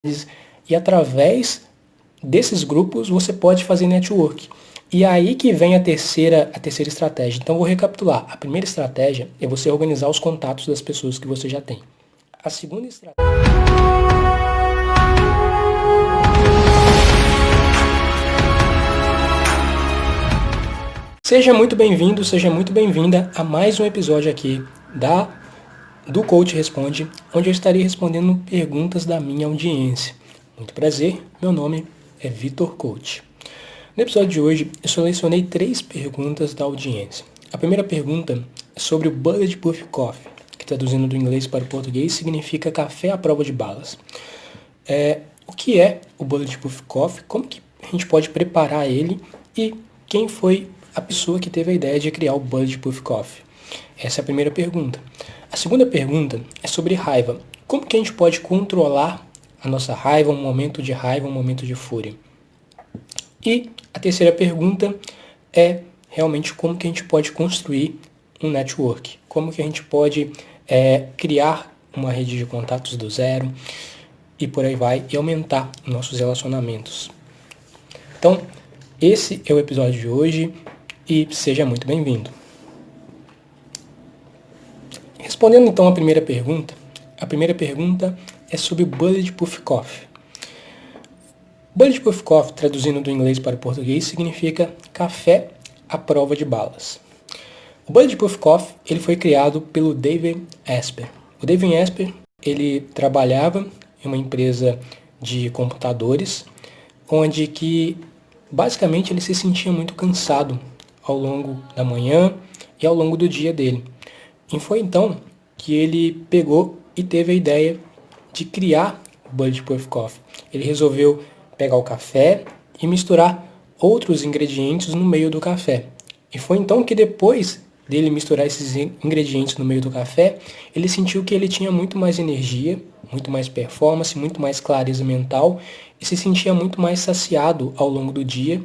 e através desses grupos você pode fazer network. E aí que vem a terceira estratégia. Então vou recapitular. A primeira estratégia é você organizar os contatos das pessoas que você já tem. A segunda estratégia... Seja muito bem-vindo, seja muito bem-vinda a mais um episódio aqui do Coach Responde, onde eu estarei respondendo perguntas da minha audiência. Muito prazer, meu nome é Vitor Coach. No episódio de hoje, eu selecionei 3 perguntas da audiência. A primeira pergunta é sobre o Bulletproof Coffee, que traduzindo do inglês para o português significa café à prova de balas. O que é o Bulletproof Coffee, como que a gente pode preparar ele e quem foi a pessoa que teve a ideia de criar o Bulletproof Coffee? Essa é a primeira pergunta. A segunda pergunta é sobre raiva. Como que a gente pode controlar a nossa raiva, um momento de raiva, um momento de fúria? E a terceira pergunta é realmente como que a gente pode construir um network. Como que a gente pode criar uma rede de contatos do zero e por aí vai, e aumentar nossos relacionamentos. Então, esse é o episódio de hoje e seja muito bem-vindo. Respondendo então a primeira pergunta é sobre o Bulletproof Coffee. Bulletproof Coffee, traduzindo do inglês para o português, significa café à prova de balas. O Bulletproof Coffee ele foi criado pelo David Asper. O David Asper ele trabalhava em uma empresa de computadores, onde que basicamente ele se sentia muito cansado ao longo da manhã e ao longo do dia dele. E foi então que ele pegou e teve a ideia de criar o Bulletproof Coffee. Ele resolveu pegar o café e misturar outros ingredientes no meio do café. E foi então que depois dele misturar esses ingredientes no meio do café, ele sentiu que ele tinha muito mais energia, muito mais performance, muito mais clareza mental e se sentia muito mais saciado ao longo do dia,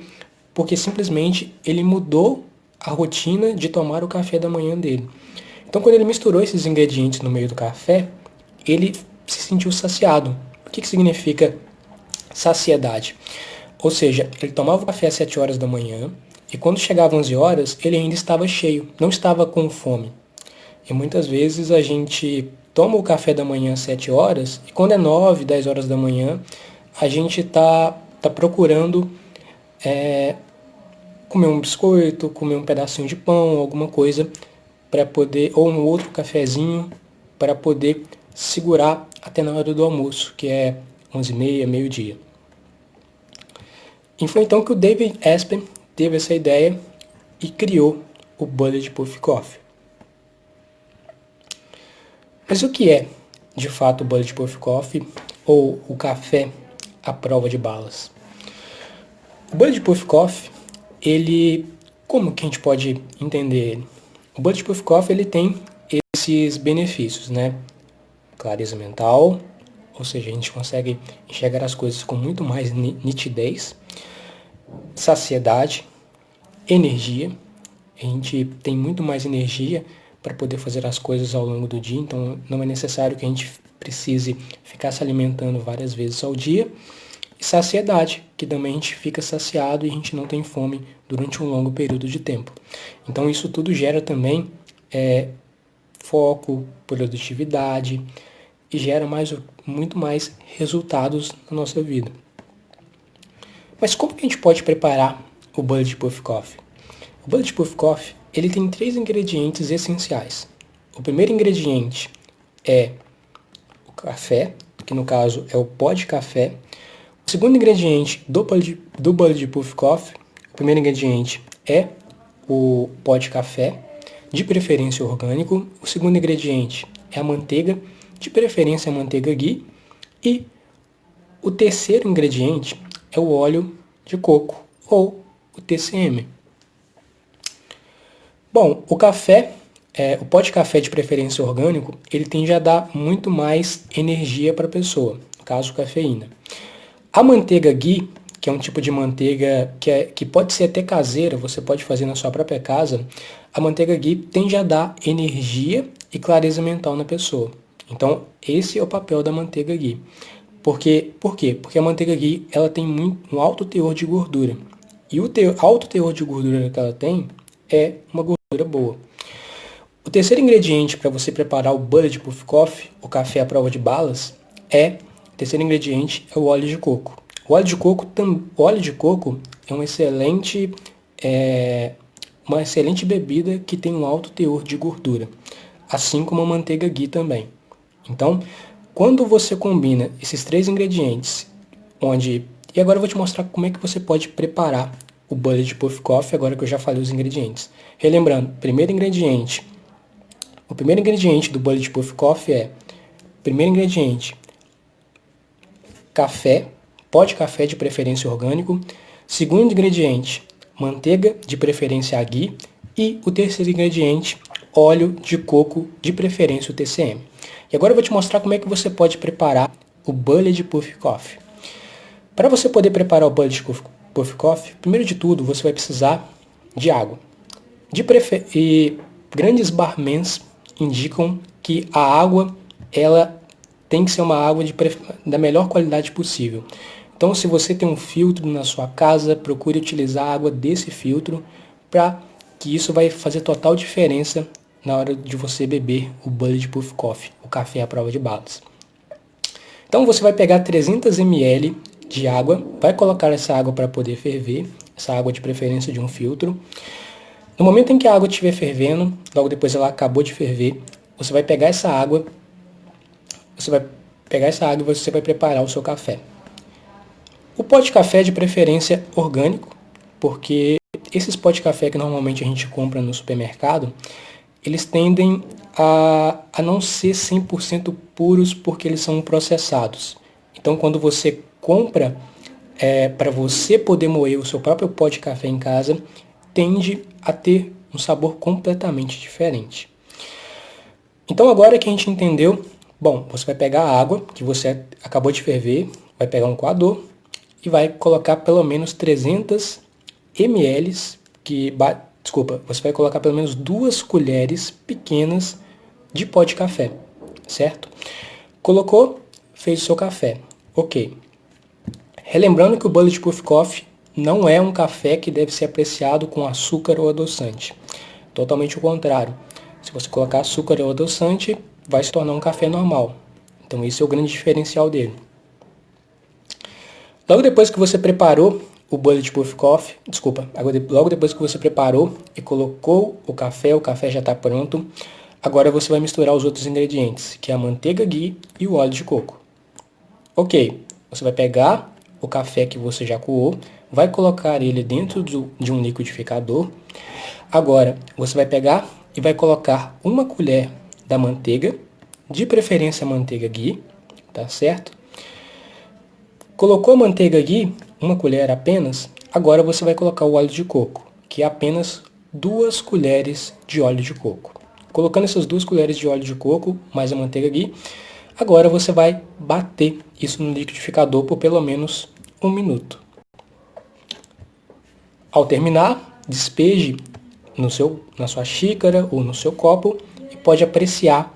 porque simplesmente ele mudou a rotina de tomar o café da manhã dele. Então, quando ele misturou esses ingredientes no meio do café, ele se sentiu saciado. O que significa saciedade? Ou seja, ele tomava o café às 7 horas da manhã e quando chegava às 11 horas, ele ainda estava cheio, não estava com fome. E muitas vezes a gente toma o café da manhã às 7 horas e quando é 9, 10 horas da manhã, a gente tá procurando comer um biscoito, comer um pedacinho de pão, alguma coisa para poder, ou um outro cafezinho para poder segurar até na hora do almoço, que é 11h30, meio-dia. E foi então que o David Asper teve essa ideia e criou o Bulletproof Coffee. Mas o que é, de fato, o Bulletproof Coffee ou o café à prova de balas? O Bulletproof Coffee, como que a gente pode entender ele? O Bulletproof Coffee ele tem esses benefícios, né? Clareza mental, ou seja, a gente consegue enxergar as coisas com muito mais nitidez. Saciedade, energia, a gente tem muito mais energia para poder fazer as coisas ao longo do dia, então não é necessário que a gente precise ficar se alimentando várias vezes ao dia. E saciedade, que também a gente fica saciado e a gente não tem fome durante um longo período de tempo. Então isso tudo gera também foco, produtividade e gera muito mais resultados na nossa vida. Mas como que a gente pode preparar o Bulletproof Coffee? O Bulletproof Coffee ele tem 3 ingredientes essenciais. O primeiro ingrediente é o café, que no caso é o pó de café. O segundo ingrediente do Bulletproof Coffee, o primeiro ingrediente é o pó de café, de preferência orgânico. O segundo ingrediente é a manteiga, de preferência a manteiga ghee. E o terceiro ingrediente é o óleo de coco, ou o TCM. Bom, o café, o pó de café de preferência orgânico, ele tende a dar muito mais energia para a pessoa, no caso cafeína. A manteiga ghee, que é um tipo de manteiga que pode ser até caseira, você pode fazer na sua própria casa, a manteiga ghee tende a dar energia e clareza mental na pessoa. Então, esse é o papel da manteiga ghee. Por quê? Porque a manteiga ghee ela tem um alto teor de gordura. E o alto teor de gordura que ela tem é uma gordura boa. O terceiro ingrediente para você preparar o Bulletproof Coffee, o café à prova de balas, o terceiro ingrediente é o óleo de coco. O óleo de coco é uma excelente bebida que tem um alto teor de gordura, assim como a manteiga ghee também. Então, quando você combina esses três ingredientes, e agora eu vou te mostrar como é que você pode preparar o Bulletproof Coffee, agora que eu já falei os ingredientes. Relembrando, o primeiro ingrediente do Bulletproof Coffee primeiro ingrediente, café, pó de café de preferência orgânico. Segundo ingrediente, manteiga de preferência a ghee. E o terceiro ingrediente, óleo de coco de preferência o TCM. E agora eu vou te mostrar como é que você pode preparar o Bulletproof Coffee. Para você poder preparar o Bulletproof Coffee, primeiro de tudo você vai precisar de água. E grandes barmans indicam que a água ela tem que ser uma água da melhor qualidade possível. Então, se você tem um filtro na sua casa, procure utilizar a água desse filtro, para que isso vai fazer total diferença na hora de você beber o Bulletproof Coffee, o café à prova de balas. Então, você vai pegar 300 ml de água, vai colocar essa água para poder ferver, essa água de preferência de um filtro. No momento em que a água estiver fervendo, logo depois ela acabou de ferver, você vai pegar essa água, e você vai preparar o seu café. O pó de café é de preferência orgânico, porque esses pó de café que normalmente a gente compra no supermercado, eles tendem a não ser 100% puros porque eles são processados. Então, quando você compra para você poder moer o seu próprio pó de café em casa, tende a ter um sabor completamente diferente. Então, agora que a gente entendeu, você vai pegar a água que você acabou de ferver, vai pegar um coador e vai colocar pelo menos 300 ml, você vai colocar pelo menos 2 colheres pequenas de pó de café, certo? Colocou, fez o seu café, ok. Relembrando que o Bulletproof Coffee não é um café que deve ser apreciado com açúcar ou adoçante. Totalmente o contrário. Se você colocar açúcar ou adoçante, vai se tornar um café normal. Então, esse é o grande diferencial dele. Logo depois que você preparou o Bulletproof Coffee, logo depois que você preparou e colocou o café já está pronto. Agora você vai misturar os outros ingredientes, que é a manteiga ghee e o óleo de coco. Ok, você vai pegar o café que você já coou, vai colocar ele dentro de um liquidificador. Agora, você vai pegar e vai colocar uma colher da manteiga, de preferência a manteiga ghee, tá certo? Colocou a manteiga ghee, uma colher apenas, agora você vai colocar o óleo de coco, que é apenas 2 colheres de óleo de coco. Colocando essas 2 colheres de óleo de coco, mais a manteiga ghee, agora você vai bater isso no liquidificador por pelo menos 1 minuto. Ao terminar, despeje na sua xícara ou no seu copo e pode apreciar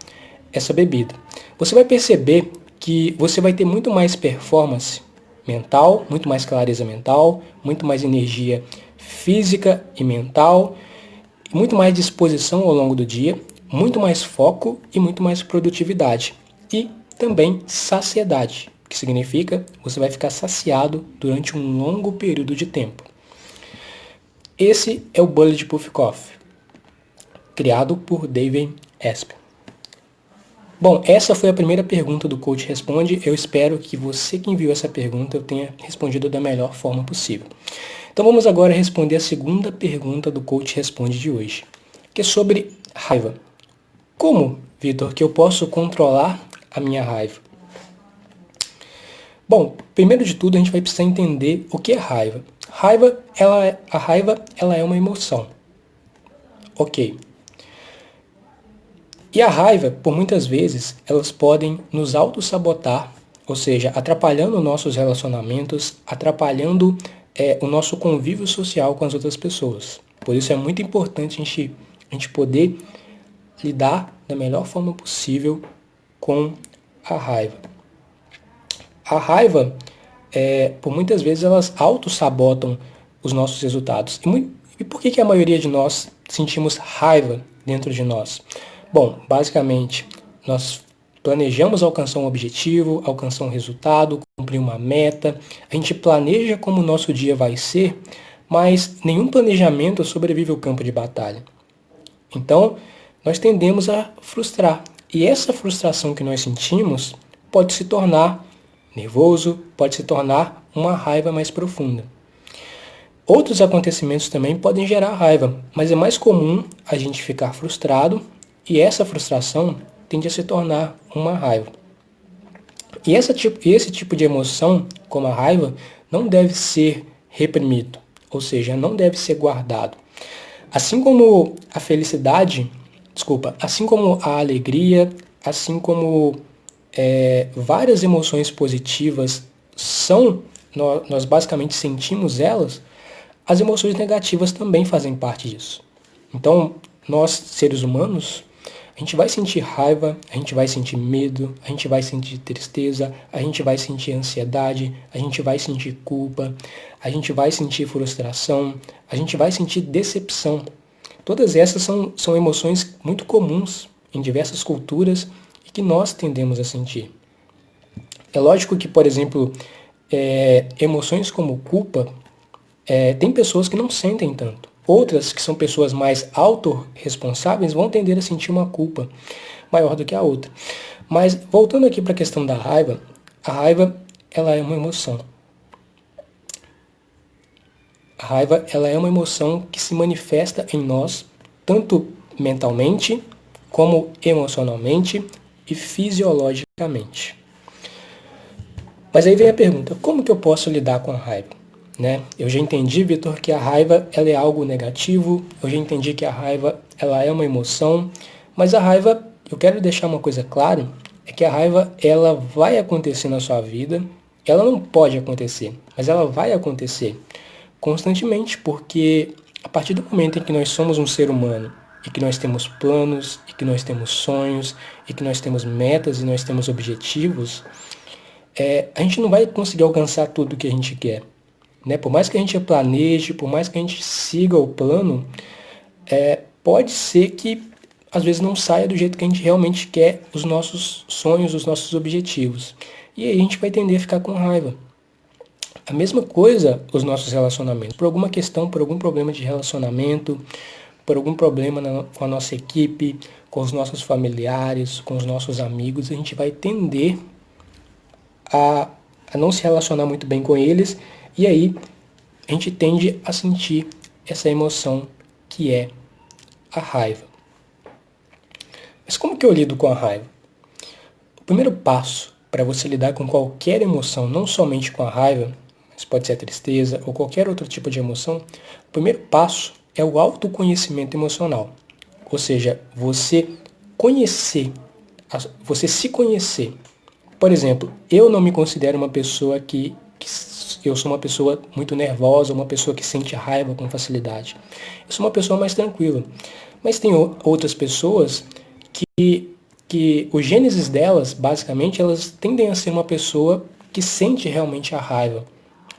essa bebida. Você vai perceber que você vai ter muito mais performance mental, muito mais clareza mental, muito mais energia física e mental, muito mais disposição ao longo do dia, muito mais foco e muito mais produtividade. E também saciedade, que significa você vai ficar saciado durante um longo período de tempo. Esse é o Bulletproof Coffee, criado por Dave Asprey. Bom, essa foi a primeira pergunta do Coach Responde. Eu espero que você que enviou essa pergunta eu tenha respondido da melhor forma possível. Então vamos agora responder a segunda pergunta do Coach Responde de hoje, que é sobre raiva. Como, Vitor, que eu posso controlar a minha raiva? Bom, primeiro de tudo a gente vai precisar entender o que é raiva. A raiva é uma emoção. Ok. E a raiva, por muitas vezes, elas podem nos auto-sabotar, ou seja, atrapalhando nossos relacionamentos, atrapalhando o nosso convívio social com as outras pessoas. Por isso é muito importante a gente poder lidar da melhor forma possível com a raiva. a raiva, por muitas vezes, elas auto-sabotam os nossos resultados. E por que a maioria de nós sentimos raiva dentro de nós? Bom, basicamente, nós planejamos alcançar um objetivo, alcançar um resultado, cumprir uma meta, a gente planeja como o nosso dia vai ser, mas nenhum planejamento sobrevive ao campo de batalha. Então, nós tendemos a frustrar. E essa frustração que nós sentimos pode se tornar nervoso, pode se tornar uma raiva mais profunda. Outros acontecimentos também podem gerar raiva, mas é mais comum a gente ficar frustrado e essa frustração tende a se tornar uma raiva. E esse tipo de emoção, como a raiva, não deve ser reprimido, ou seja, não deve ser guardado. Assim como a felicidade, assim como a alegria, assim como várias emoções positivas nós basicamente sentimos elas, as emoções negativas também fazem parte disso. Então, nós, seres humanos, a gente vai sentir raiva, a gente vai sentir medo, a gente vai sentir tristeza, a gente vai sentir ansiedade, a gente vai sentir culpa, a gente vai sentir frustração, a gente vai sentir decepção. Todas essas são emoções muito comuns em diversas culturas e que nós tendemos a sentir. É lógico que, por exemplo, emoções como culpa, tem pessoas que não sentem tanto. Outras, que são pessoas mais autorresponsáveis, vão tender a sentir uma culpa maior do que a outra. Mas, voltando aqui para a questão da raiva, a raiva ela é uma emoção. A raiva ela é uma emoção que se manifesta em nós, tanto mentalmente, como emocionalmente e fisiologicamente. Mas aí vem a pergunta, como que eu posso lidar com a raiva? Né? Eu já entendi, Vitor, que a raiva ela é algo negativo, eu já entendi que a raiva ela é uma emoção, mas a raiva, eu quero deixar uma coisa clara, é que a raiva ela vai acontecer na sua vida, ela não pode acontecer, mas ela vai acontecer constantemente, porque a partir do momento em que nós somos um ser humano e que nós temos planos, e que nós temos sonhos, e que nós temos metas e nós temos objetivos, a gente não vai conseguir alcançar tudo o que a gente quer. Né? Por mais que a gente planeje, por mais que a gente siga o plano, pode ser que às vezes não saia do jeito que a gente realmente quer os nossos sonhos, os nossos objetivos. E aí a gente vai tender a ficar com raiva. A mesma coisa os nossos relacionamentos. Por alguma questão, por algum problema de relacionamento, por algum problema com a nossa equipe, com os nossos familiares, com os nossos amigos, a gente vai tender a não se relacionar muito bem com eles, e aí a gente tende a sentir essa emoção que é a raiva. Mas como que eu lido com a raiva? O primeiro passo para você lidar com qualquer emoção, não somente com a raiva, mas pode ser a tristeza ou qualquer outro tipo de emoção, o primeiro passo é o autoconhecimento emocional. Ou seja, você se conhecer. Por exemplo, eu não me considero uma pessoa que eu sou uma pessoa muito nervosa, uma pessoa que sente raiva com facilidade. Eu sou uma pessoa mais tranquila. Mas tem outras pessoas que o gênesis delas, basicamente, elas tendem a ser uma pessoa que sente realmente a raiva,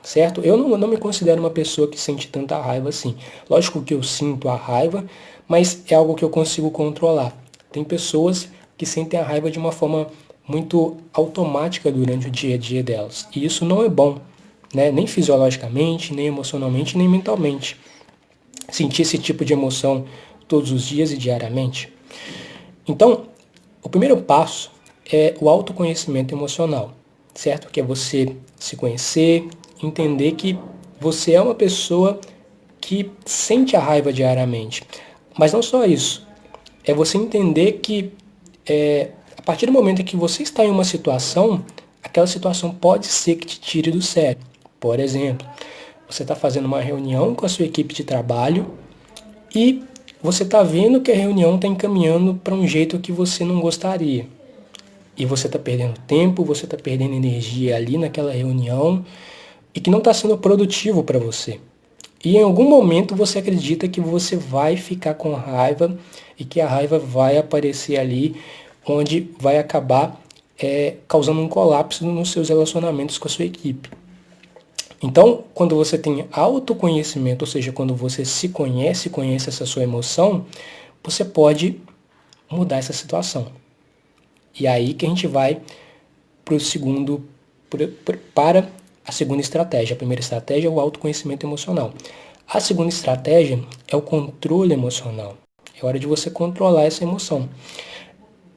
certo? Eu não me considero uma pessoa que sente tanta raiva assim. Lógico que eu sinto a raiva, mas é algo que eu consigo controlar. Tem pessoas que sentem a raiva de uma forma muito automática durante o dia a dia delas. E isso não é bom, né? Nem fisiologicamente, nem emocionalmente, nem mentalmente. Sentir esse tipo de emoção todos os dias e diariamente. Então, o primeiro passo é o autoconhecimento emocional, certo? Que é você se conhecer, entender que você é uma pessoa que sente a raiva diariamente. Mas não só isso. É você entender que a partir do momento em que você está em uma situação, aquela situação pode ser que te tire do sério. Por exemplo, você está fazendo uma reunião com a sua equipe de trabalho e você está vendo que a reunião está encaminhando para um jeito que você não gostaria. E você está perdendo tempo, você está perdendo energia ali naquela reunião e que não está sendo produtivo para você. E em algum momento você acredita que você vai ficar com raiva e que a raiva vai aparecer ali, onde vai acabar causando um colapso nos seus relacionamentos com a sua equipe. Então, quando você tem autoconhecimento, ou seja, quando você se conhece, conhece essa sua emoção, você pode mudar essa situação. E aí que a gente vai para a segunda estratégia. A primeira estratégia é o autoconhecimento emocional. A segunda estratégia é o controle emocional. É hora de você controlar essa emoção.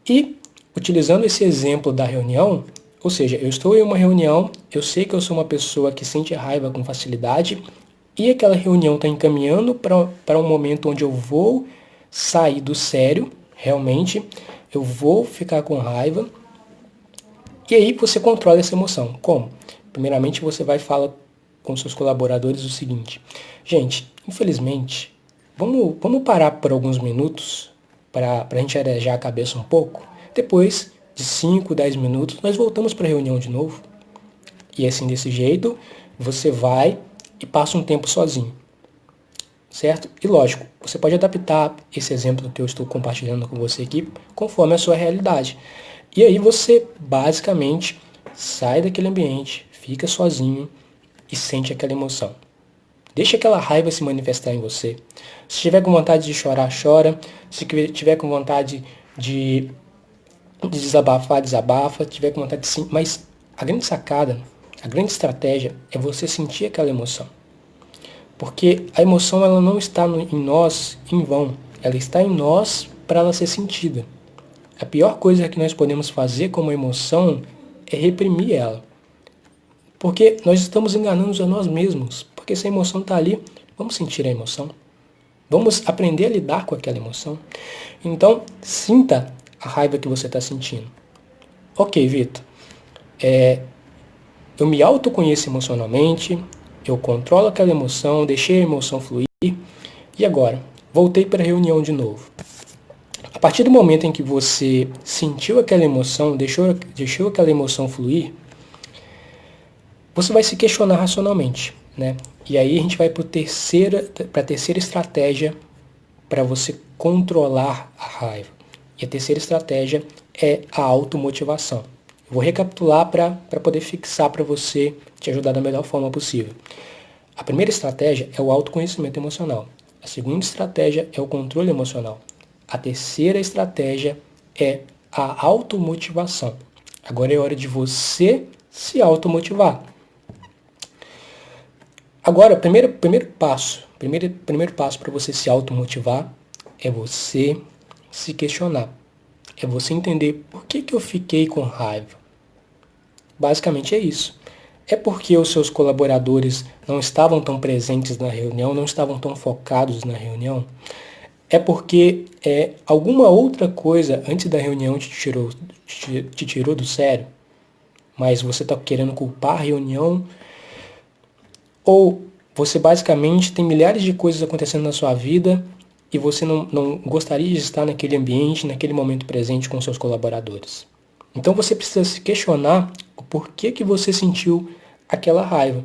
E, utilizando esse exemplo da reunião, ou seja, eu estou em uma reunião, eu sei que eu sou uma pessoa que sente raiva com facilidade, e aquela reunião está encaminhando para um momento onde eu vou sair do sério, realmente, eu vou ficar com raiva, e aí você controla essa emoção. Como? Primeiramente, você vai falar com seus colaboradores o seguinte: gente, infelizmente, vamos parar por alguns minutos para a gente arejar a cabeça um pouco. Depois de 5, 10 minutos, nós voltamos para a reunião de novo. E assim, desse jeito, você vai e passa um tempo sozinho. Certo? E lógico, você pode adaptar esse exemplo que eu estou compartilhando com você aqui conforme a sua realidade. E aí você basicamente sai daquele ambiente, fica sozinho e sente aquela emoção. Deixa aquela raiva se manifestar em você. Se tiver com vontade de chorar, chora. Se tiver com vontade de desabafar, desabafa. Se tiver com vontade de sim. Mas a grande sacada, a grande estratégia é você sentir aquela emoção. Porque a emoção ela não está em nós em vão. Ela está em nós para ela ser sentida. A pior coisa que nós podemos fazer com uma emoção é reprimir ela. Porque nós estamos enganando a nós mesmos. Porque se a emoção está ali, vamos sentir a emoção. Vamos aprender a lidar com aquela emoção. Então, sinta a raiva que você está sentindo. Ok, Vitor. Eu me autoconheço emocionalmente, eu controlo aquela emoção, deixei a emoção fluir. E agora? Voltei para a reunião de novo. A partir do momento em que você sentiu aquela emoção, deixou aquela emoção fluir, você vai se questionar racionalmente, né? E aí a gente vai para a terceira estratégia para você controlar a raiva. E a terceira estratégia é a automotivação. Eu vou recapitular para poder fixar para você, te ajudar da melhor forma possível. A primeira estratégia é o autoconhecimento emocional. A segunda estratégia é o controle emocional. A terceira estratégia é a automotivação. Agora é hora de você se automotivar. Agora, primeiro passo para você se automotivar é você se questionar. É você entender por que eu fiquei com raiva. Basicamente é isso. É porque os seus colaboradores não estavam tão presentes na reunião, não estavam tão focados na reunião? É porque alguma outra coisa antes da reunião te tirou do sério? Mas você está querendo culpar a reunião? Ou você basicamente tem milhares de coisas acontecendo na sua vida e você não gostaria de estar naquele ambiente, naquele momento presente com seus colaboradores? Então você precisa se questionar o porquê que você sentiu aquela raiva.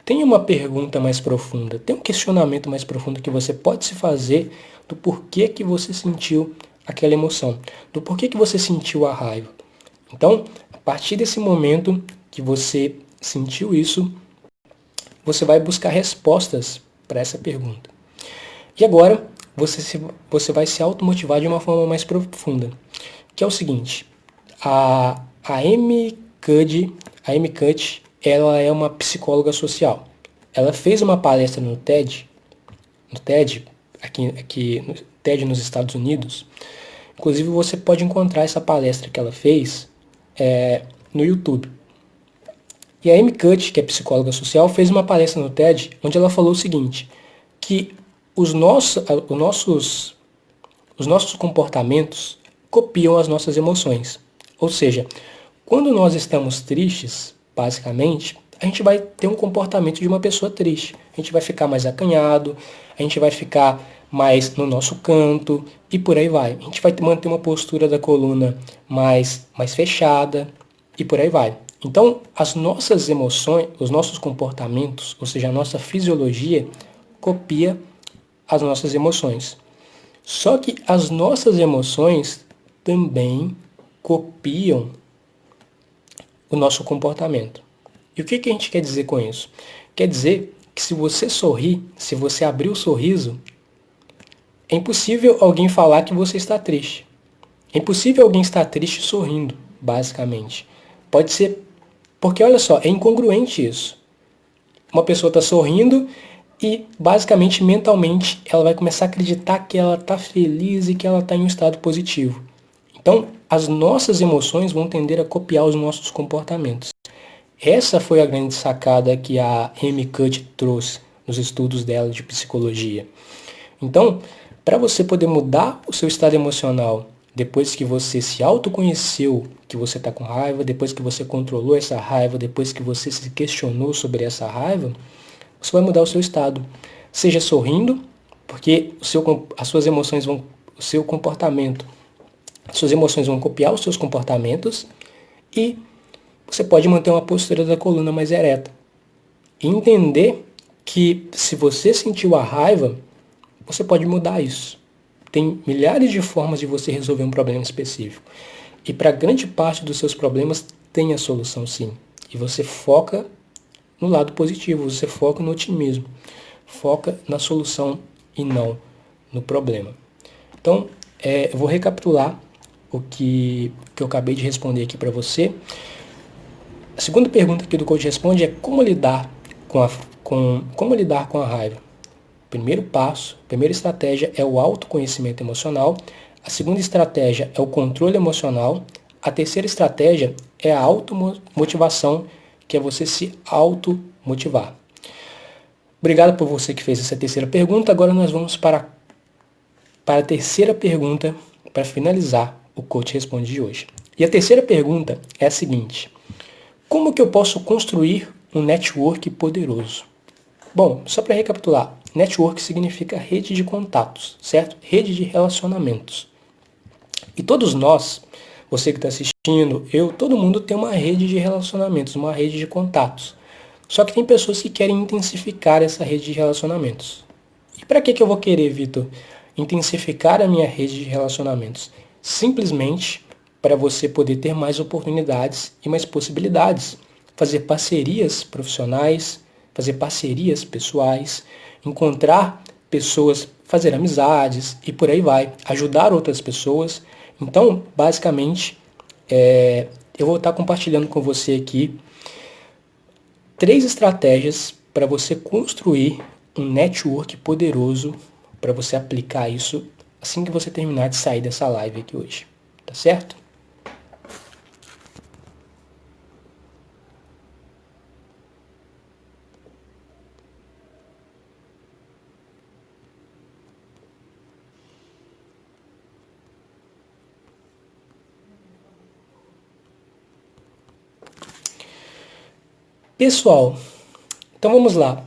Tem uma pergunta mais profunda, tem um questionamento mais profundo que você pode se fazer do porquê que você sentiu aquela emoção, do porquê que você sentiu a raiva. Então, a partir desse momento que você sentiu isso, você vai buscar respostas para essa pergunta. E agora, você vai se automotivar de uma forma mais profunda, que é o seguinte: a Amy Cuddy, ela é uma psicóloga social. Ela fez uma palestra no TED, aqui no TED nos Estados Unidos. Inclusive, você pode encontrar essa palestra que ela fez no YouTube. E a Amy Cuddy, que é psicóloga social, fez uma palestra no TED onde ela falou o seguinte, que os nossos comportamentos copiam as nossas emoções. Ou seja, quando nós estamos tristes, basicamente, a gente vai ter um comportamento de uma pessoa triste. A gente vai ficar mais acanhado, a gente vai ficar mais no nosso canto e por aí vai. A gente vai manter uma postura da coluna mais fechada e por aí vai. Então, as nossas emoções, os nossos comportamentos, ou seja, a nossa fisiologia, copia as nossas emoções. Só que as nossas emoções também copiam o nosso comportamento. E o que a gente quer dizer com isso? Quer dizer que se você sorrir, se você abrir o sorriso, é impossível alguém falar que você está triste. É impossível alguém estar triste sorrindo, basicamente. Pode ser, porque olha só, é incongruente isso. Uma pessoa está sorrindo e, basicamente, mentalmente, ela vai começar a acreditar que ela está feliz e que ela está em um estado positivo. Então, as nossas emoções vão tender a copiar os nossos comportamentos. Essa foi a grande sacada que a Amy Cuddy trouxe nos estudos dela de psicologia. Então, para você poder mudar o seu estado emocional, depois que você se autoconheceu que você está com raiva, depois que você controlou essa raiva, depois que você se questionou sobre essa raiva, você vai mudar o seu estado. Seja sorrindo, porque as suas emoções vão, o seu comportamento, as suas emoções vão copiar os seus comportamentos e você pode manter uma postura da coluna mais ereta. E entender que se você sentiu a raiva, você pode mudar isso. Tem milhares de formas de você resolver um problema específico. E para grande parte dos seus problemas tem a solução sim. E você foca no lado positivo, você foca no otimismo. Foca na solução e não no problema. Então, eu vou recapitular o que eu acabei de responder aqui para você. A segunda pergunta que o coach responde é como lidar como lidar com a raiva. Primeiro passo, primeira estratégia é o autoconhecimento emocional. A segunda estratégia é o controle emocional. A terceira estratégia é a automotivação, que é você se automotivar. Obrigado por você que fez essa terceira pergunta. Agora nós vamos para a terceira pergunta para finalizar o Coach Responde de hoje. E a terceira pergunta é a seguinte: como que eu posso construir um network poderoso? Bom, só para recapitular, network significa rede de contatos, certo? Rede de relacionamentos. E todos nós, você que está assistindo, todo mundo tem uma rede de relacionamentos, uma rede de contatos. Só que tem pessoas que querem intensificar essa rede de relacionamentos. E para que eu vou querer, Vitor, intensificar a minha rede de relacionamentos? Simplesmente para você poder ter mais oportunidades e mais possibilidades. Fazer parcerias profissionais, fazer parcerias pessoais, encontrar pessoas, fazer amizades e por aí vai. Ajudar outras pessoas. Então, basicamente, eu vou estar compartilhando com você aqui 3 estratégias para você construir um network poderoso, para você aplicar isso assim que você terminar de sair dessa live aqui hoje. Tá certo? Pessoal, então vamos lá.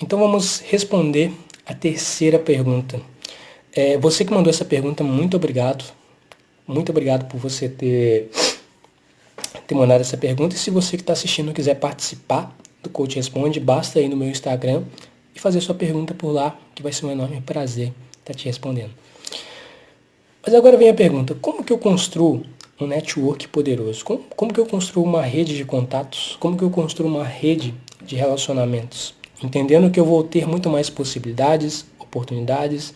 Então vamos responder a terceira pergunta. Você que mandou essa pergunta, muito obrigado. Muito obrigado por você ter mandado essa pergunta. E se você que está assistindo quiser participar do Coach Responde, basta ir no meu Instagram e fazer sua pergunta por lá, que vai ser um enorme prazer estar te respondendo. Mas agora vem a pergunta: como que eu construo um network poderoso? Como que eu construo uma rede de contatos? Como que eu construo uma rede de relacionamentos? Entendendo que eu vou ter muito mais possibilidades, oportunidades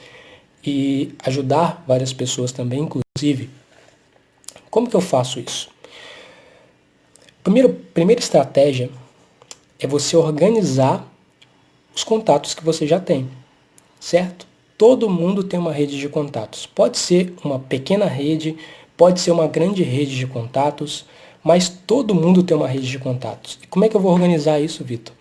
e ajudar várias pessoas também, inclusive. Como que eu faço isso? Primeira estratégia é você organizar os contatos que você já tem, certo? Todo mundo tem uma rede de contatos. Pode ser uma pequena rede, pode ser uma grande rede de contatos, mas todo mundo tem uma rede de contatos. E como é que eu vou organizar isso, Vitor?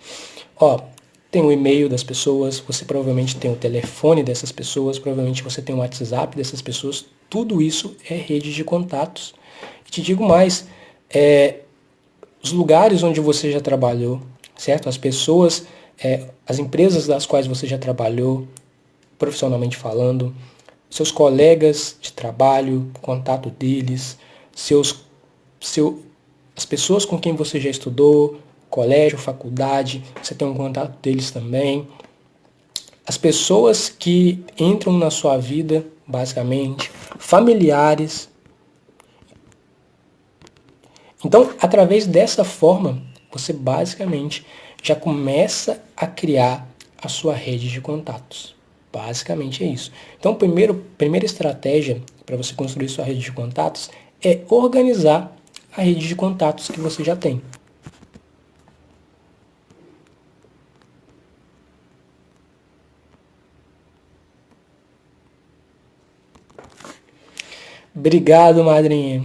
Tem o e-mail das pessoas, você provavelmente tem o telefone dessas pessoas, provavelmente você tem o WhatsApp dessas pessoas. Tudo isso é rede de contatos. E te digo mais, os lugares onde você já trabalhou, certo? As pessoas, as empresas das quais você já trabalhou, profissionalmente falando, seus colegas de trabalho, contato deles, as pessoas com quem você já estudou, colégio, faculdade, você tem um contato deles também. As pessoas que entram na sua vida, basicamente, familiares. Então, através dessa forma, você basicamente já começa a criar a sua rede de contatos. Basicamente é isso. Então, primeira estratégia para você construir sua rede de contatos é organizar a rede de contatos que você já tem. Obrigado, madrinha.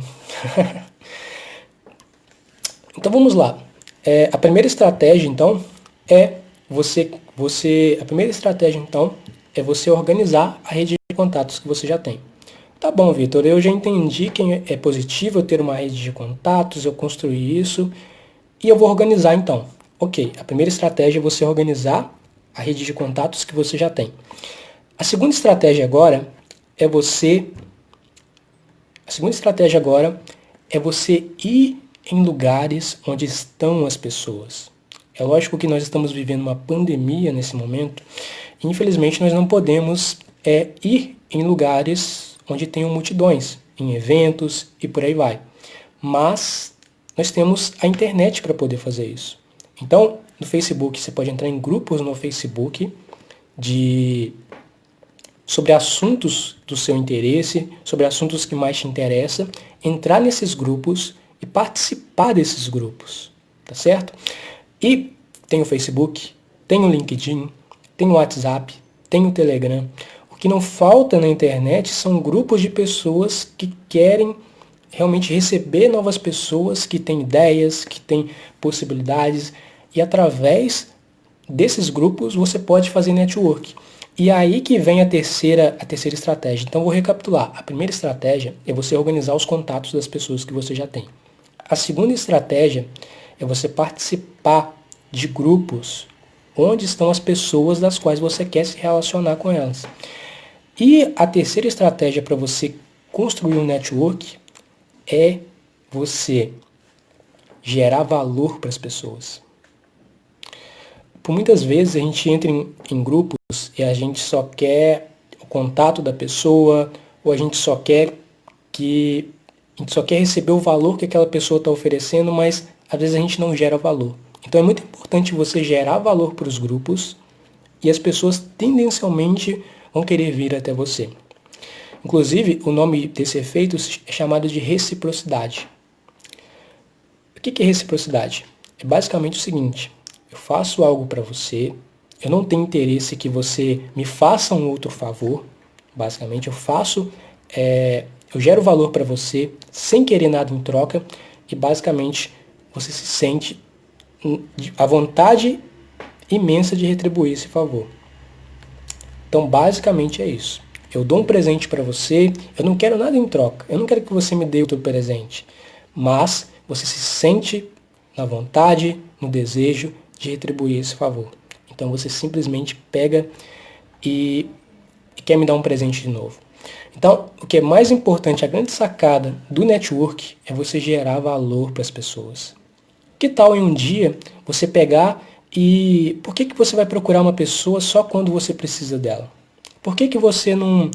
Então vamos lá. A primeira estratégia, então, é a primeira estratégia, então, é você organizar a rede de contatos que você já tem. Tá bom, Vitor, eu já entendi que é positivo eu ter uma rede de contatos, eu construir isso, e eu vou organizar então. Ok, a primeira estratégia é você organizar a rede de contatos que você já tem. A segunda estratégia agora é você ir em lugares onde estão as pessoas. É lógico que nós estamos vivendo uma pandemia nesse momento e infelizmente nós não podemos ir em lugares onde tenham multidões, em eventos e por aí vai. Mas nós temos a internet para poder fazer isso. Então, no Facebook, você pode entrar em grupos no Facebook sobre assuntos do seu interesse, sobre assuntos que mais te interessam, entrar nesses grupos e participar desses grupos, tá certo? E tem o Facebook, tem o LinkedIn, tem o WhatsApp, tem o Telegram. O que não falta na internet são grupos de pessoas que querem realmente receber novas pessoas, que têm ideias, que têm possibilidades, e através desses grupos você pode fazer network. E aí que vem a terceira estratégia. Então vou recapitular. A primeira estratégia é você organizar os contatos das pessoas que você já tem. A segunda estratégia é você participar de grupos onde estão as pessoas das quais você quer se relacionar com elas. E a terceira estratégia para você construir um network é você gerar valor para as pessoas. Por muitas vezes a gente entra em grupos e a gente só quer o contato da pessoa, ou a gente só quer receber o valor que aquela pessoa está oferecendo, mas às vezes a gente não gera valor. Então é muito importante você gerar valor para os grupos e as pessoas tendencialmente vão querer vir até você. Inclusive, o nome desse efeito é chamado de reciprocidade. O que é reciprocidade? É basicamente o seguinte: eu faço algo para você, eu não tenho interesse que você me faça um outro favor. Basicamente, eu gero valor para você sem querer nada em troca e basicamente você se sente à vontade imensa de retribuir esse favor. Então, basicamente é isso. Eu dou um presente para você, eu não quero nada em troca, eu não quero que você me dê outro presente, mas você se sente na vontade, no desejo de retribuir esse favor. Então você simplesmente pega e quer me dar um presente de novo. Então, o que é mais importante, a grande sacada do network é você gerar valor para as pessoas. Que tal em um dia você pegar e... Por que você vai procurar uma pessoa só quando você precisa dela? Por que você não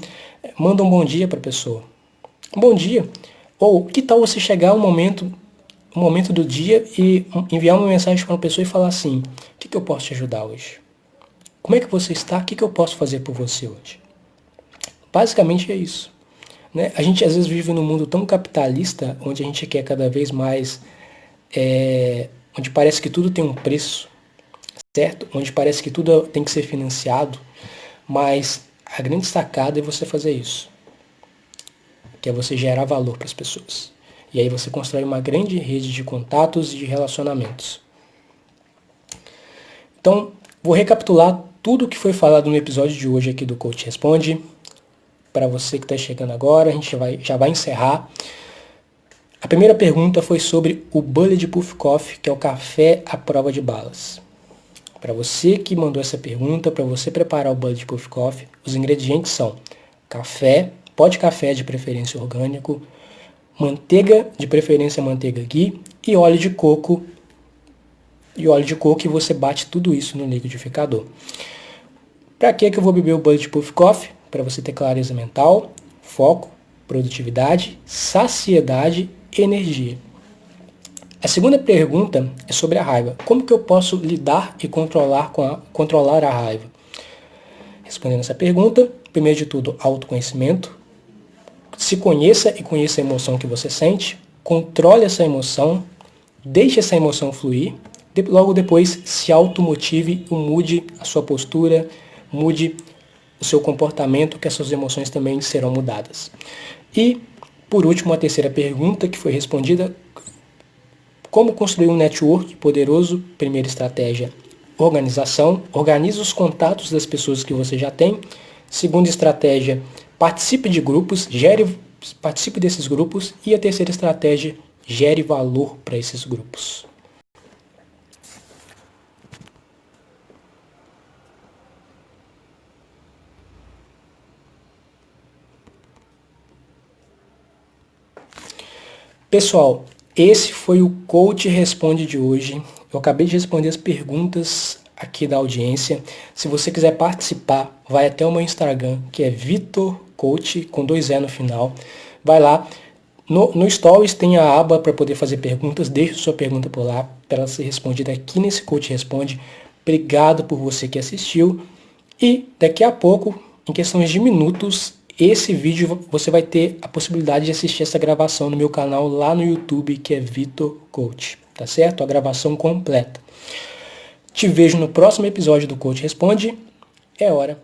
manda um bom dia para a pessoa? Um bom dia. Ou que tal você chegar um momento do dia e enviar uma mensagem para uma pessoa e falar assim: o que eu posso te ajudar hoje? Como é que você está? O que eu posso fazer por você hoje? Basicamente é isso. Né? A gente às vezes vive num mundo tão capitalista, onde a gente quer cada vez mais, onde parece que tudo tem um preço, certo? Onde parece que tudo tem que ser financiado, mas a grande sacada é você fazer isso, que é você gerar valor para as pessoas. E aí você constrói uma grande rede de contatos e de relacionamentos. Então, vou recapitular tudo o que foi falado no episódio de hoje aqui do Coach Responde. Para você que está chegando agora, a gente já vai encerrar. A primeira pergunta foi sobre o Bulletproof Coffee, que é o café à prova de balas. Para você que mandou essa pergunta, para você preparar o Bulletproof Coffee, os ingredientes são café, pó de café de preferência orgânico, manteiga, de preferência manteiga ghee, e óleo de coco. E você bate tudo isso no liquidificador. Para que eu vou beber o Bulletproof Coffee? Para você ter clareza mental, foco, produtividade, saciedade e energia. A segunda pergunta é sobre a raiva. Como que eu posso lidar e controlar a raiva? Respondendo essa pergunta, primeiro de tudo, autoconhecimento. Se conheça e conheça a emoção que você sente. Controle essa emoção. Deixe essa emoção fluir. Logo depois, se automotive e mude a sua postura, mude o seu comportamento, que as suas emoções também serão mudadas. E, por último, a terceira pergunta que foi respondida: como construir um network poderoso? Primeira estratégia, organização. Organize os contatos das pessoas que você já tem. Segunda estratégia, participe de grupos, participe desses grupos. E a terceira estratégia, gere valor para esses grupos. Pessoal, esse foi o Coach Responde de hoje. Eu acabei de responder as perguntas aqui da audiência. Se você quiser participar, vai até o meu Instagram, que é Vitor Coach, com 2 E no final. Vai lá. No Stories tem a aba para poder fazer perguntas. Deixe sua pergunta por lá, para ela ser respondida aqui nesse Coach Responde. Obrigado por você que assistiu. E daqui a pouco, em questões de minutos, esse vídeo você vai ter a possibilidade de assistir essa gravação no meu canal lá no YouTube, que é Vitor Coach, tá certo? A gravação completa. Te vejo no próximo episódio do Coach Responde. É hora